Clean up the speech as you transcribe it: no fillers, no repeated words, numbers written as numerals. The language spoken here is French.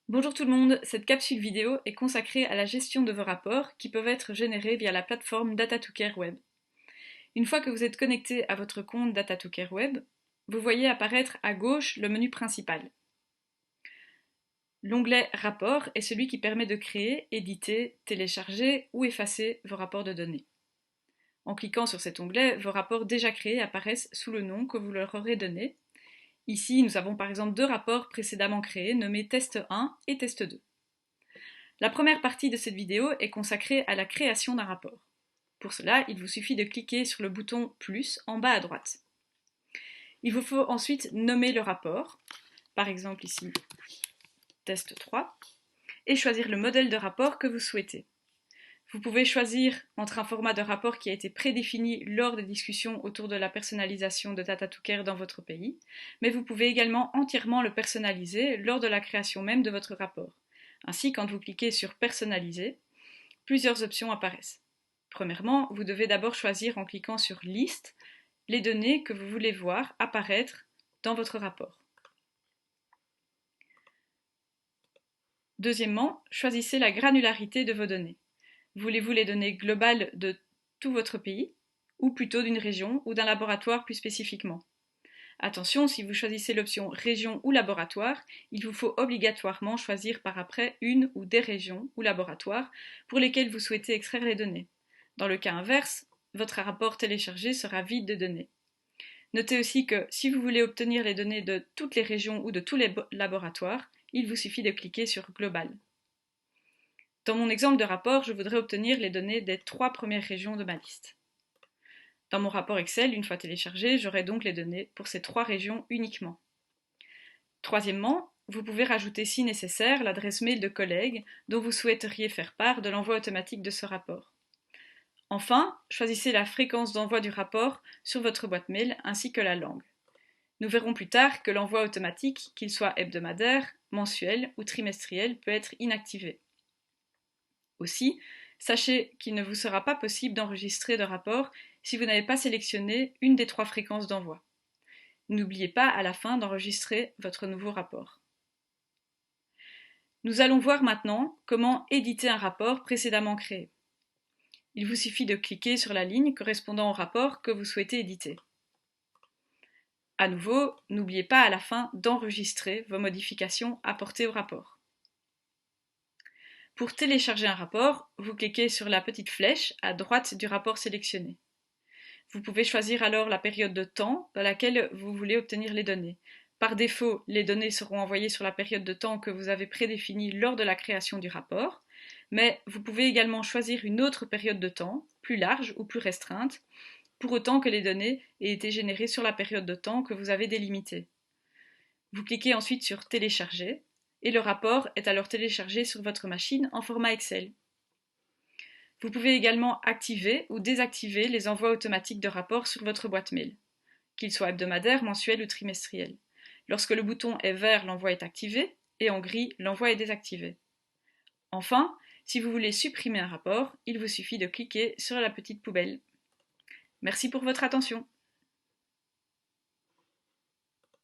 Bonjour tout le monde, cette capsule vidéo est consacrée à la gestion de vos rapports qui peuvent être générés via la plateforme Data2Care Web. Une fois que vous êtes connecté à votre compte Data2Care Web, vous voyez apparaître à gauche le menu principal. L'onglet Rapports est celui qui permet de créer, éditer, télécharger ou effacer vos rapports de données. En cliquant sur cet onglet, vos rapports déjà créés apparaissent sous le nom que vous leur aurez donné. Ici, nous avons par exemple deux rapports précédemment créés nommés Test 1 et Test 2. La première partie de cette vidéo est consacrée à la création d'un rapport. Pour cela, il vous suffit de cliquer sur le bouton plus en bas à droite. Il vous faut ensuite nommer le rapport, par exemple ici test 3, et choisir le modèle de rapport que vous souhaitez. Vous pouvez choisir entre un format de rapport qui a été prédéfini lors des discussions autour de la personnalisation de Data2Care dans votre pays, mais vous pouvez également entièrement le personnaliser lors de la création même de votre rapport. Ainsi, quand vous cliquez sur Personnaliser, plusieurs options apparaissent. Premièrement, vous devez d'abord choisir en cliquant sur Liste les données que vous voulez voir apparaître dans votre rapport. Deuxièmement, choisissez la granularité de vos données. Voulez-vous les données globales de tout votre pays, ou plutôt d'une région ou d'un laboratoire plus spécifiquement? Attention, si vous choisissez l'option région ou laboratoire, il vous faut obligatoirement choisir par après une ou des régions ou laboratoires pour lesquels vous souhaitez extraire les données. Dans le cas inverse, votre rapport téléchargé sera vide de données. Notez aussi que si vous voulez obtenir les données de toutes les régions ou de tous les laboratoires, il vous suffit de cliquer sur Global. Dans mon exemple de rapport, je voudrais obtenir les données des 3 premières régions de ma liste. Dans mon rapport Excel, une fois téléchargé, j'aurai donc les données pour ces 3 régions uniquement. Troisièmement, vous pouvez rajouter si nécessaire l'adresse mail de collègues dont vous souhaiteriez faire part de l'envoi automatique de ce rapport. Enfin, choisissez la fréquence d'envoi du rapport sur votre boîte mail ainsi que la langue. Nous verrons plus tard que l'envoi automatique, qu'il soit hebdomadaire, mensuel ou trimestriel, peut être inactivé. Aussi, sachez qu'il ne vous sera pas possible d'enregistrer de rapport si vous n'avez pas sélectionné une des 3 fréquences d'envoi. N'oubliez pas à la fin d'enregistrer votre nouveau rapport. Nous allons voir maintenant comment éditer un rapport précédemment créé. Il vous suffit de cliquer sur la ligne correspondant au rapport que vous souhaitez éditer. À nouveau, n'oubliez pas à la fin d'enregistrer vos modifications apportées au rapport. Pour télécharger un rapport, vous cliquez sur la petite flèche à droite du rapport sélectionné. Vous pouvez choisir alors la période de temps dans laquelle vous voulez obtenir les données. Par défaut, les données seront envoyées sur la période de temps que vous avez prédéfinie lors de la création du rapport, mais vous pouvez également choisir une autre période de temps, plus large ou plus restreinte, pour autant que les données aient été générées sur la période de temps que vous avez délimitée. Vous cliquez ensuite sur Télécharger, et le rapport est alors téléchargé sur votre machine en format Excel. Vous pouvez également activer ou désactiver les envois automatiques de rapports sur votre boîte mail, qu'ils soient hebdomadaires, mensuels ou trimestriels. Lorsque le bouton est vert, l'envoi est activé, et en gris, l'envoi est désactivé. Enfin, si vous voulez supprimer un rapport, il vous suffit de cliquer sur la petite poubelle. Merci pour votre attention.